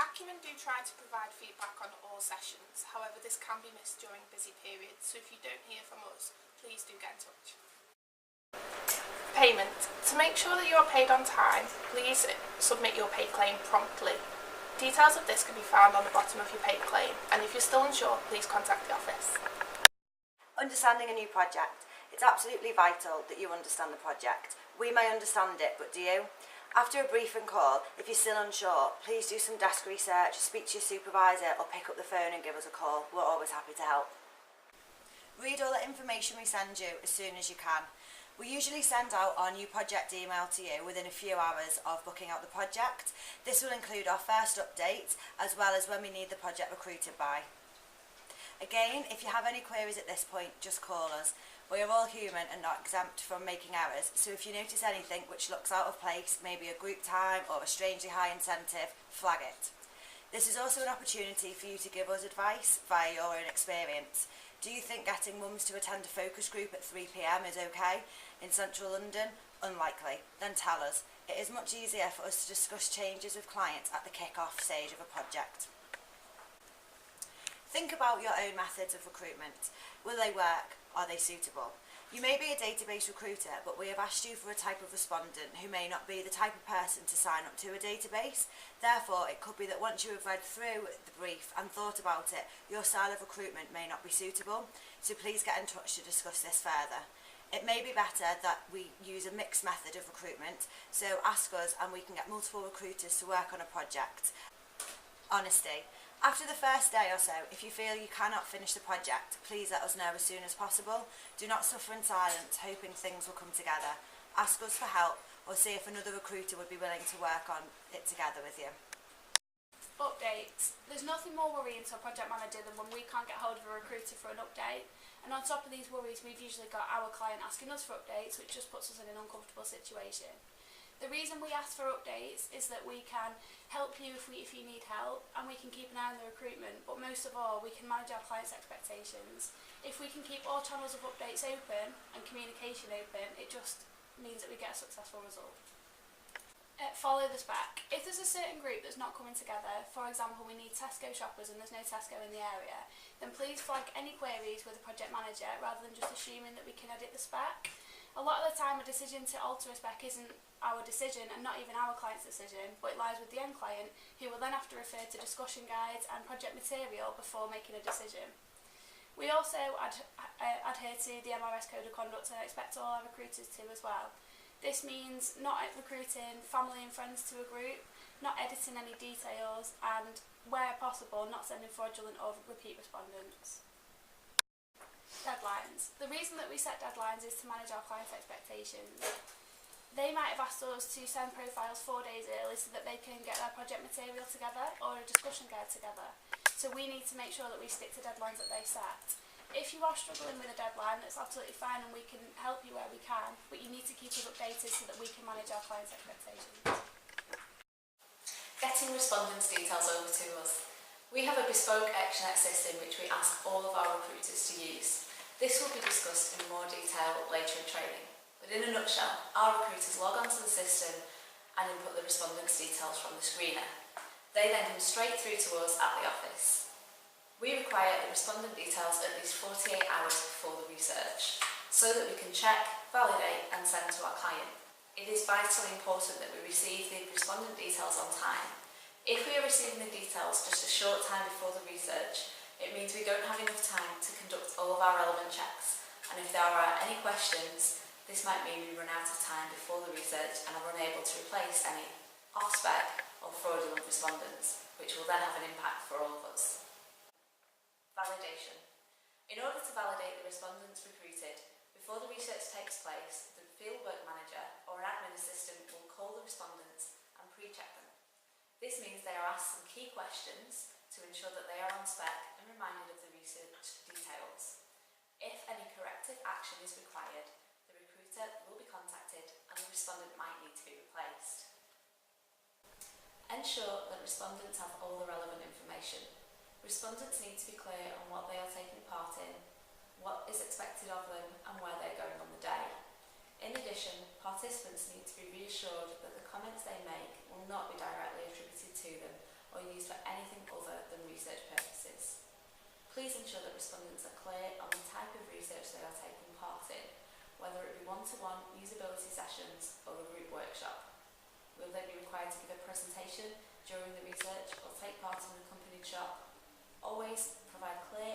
Acumen do try to provide feedback on all sessions, however this can be missed during busy periods, so if you don't hear from us, please do get in touch. Payment. To make sure that you are paid on time, please submit your pay claim promptly. Details of this can be found on the bottom of your pay claim, and if you're still unsure, please contact the office. Understanding a new project. It's absolutely vital that you understand the project. We may understand it, but do you? After a briefing call, if you're still unsure, please do some desk research, speak to your supervisor or pick up the phone and give us a call. We're always happy to help. Read all the information we send you as soon as you can. We usually send out our new project email to you within a few hours of booking out the project. This will include our first update as well as when we need the project recruited by. Again, if you have any queries at this point, just call us. We are all human and not exempt from making errors, so if you notice anything which looks out of place, maybe a group time or a strangely high incentive, flag it. This is also an opportunity for you to give us advice via your own experience. Do you think getting mums to attend a focus group at 3 p.m. is okay? In central London? Unlikely. Then tell us. It is much easier for us to discuss changes with clients at the kick-off stage of a project. Think about your own methods of recruitment. Will they work? Are they suitable? You may be a database recruiter, but we have asked you for a type of respondent who may not be the type of person to sign up to a database. Therefore, it could be that once you have read through the brief and thought about it, your style of recruitment may not be suitable. So please get in touch to discuss this further. It may be better that we use a mixed method of recruitment, so ask us and we can get multiple recruiters to work on a project. Honesty. After the first day or so, if you feel you cannot finish the project, please let us know as soon as possible. Do not suffer in silence, hoping things will come together. Ask us for help or see if another recruiter would be willing to work on it together with you. Updates. There's nothing more worrying to a project manager than when we can't get hold of a recruiter for an update. And on top of these worries, we've usually got our client asking us for updates, which just puts us in an uncomfortable situation. The reason we ask for updates is that we can help you if you need help, and we can keep an eye on the recruitment, but most of all we can manage our clients' expectations. If we can keep all channels of updates open and communication open, it just means that we get a successful result. Follow the spec. If there's a certain group that's not coming together, for example we need Tesco shoppers and there's no Tesco in the area, then please flag any queries with the project manager rather than just assuming that we can edit the spec. A lot of the time a decision to alter a spec isn't our decision and not even our client's decision, but it lies with the end client, who will then have to refer to discussion guides and project material before making a decision. We also adhere to the MRS Code of Conduct and expect all our recruiters to as well. This means not recruiting family and friends to a group, not editing any details, and where possible not sending fraudulent or repeat respondents. Deadlines. The reason that we set deadlines is to manage our clients' expectations. They might have asked us to send profiles 4 days early so that they can get their project material together or a discussion guide together. So we need to make sure that we stick to deadlines that they set. If you are struggling with a deadline, that's absolutely fine and we can help you where we can, but you need to keep us updated so that we can manage our clients' expectations. Getting respondents' details over to us. We have a bespoke Acumen system which we ask all of our recruiters to use. This will be discussed in more detail later in training, but in a nutshell, our recruiters log onto the system and input the respondents' details from the screener. They then come straight through to us at the office. We require the respondent details at least 48 hours before the research, so that we can check, validate and send to our client. It is vitally important that we receive the respondent details on time. If we are receiving the details just a short time before the research, it means we don't have enough time to conduct all of our relevant checks, and if there are any questions, this might mean we run out of time before the research and are unable to replace any off-spec or fraudulent respondents, which will then have an impact for all of us. Validation. In order to validate the respondents recruited, before the research takes place, the Fieldwork manager or an admin assistant will call the respondents and pre-check them. This means they are asked some key questions to ensure that they are on spec and reminded of the research details. If any corrective action is required, the recruiter will be contacted and the respondent might need to be replaced. Ensure that respondents have all the relevant information. Respondents need to be clear on what they are taking part in, what is expected of them and where they are going on the day. In addition, participants need to be reassured that the comments they make will not be directly attributed to them or used for Please ensure that respondents are clear on the type of research they are taking part in, whether it be one-to-one usability sessions or a group workshop. Will they be required to give a presentation during the research or take part in an accompanied shop? Always provide clear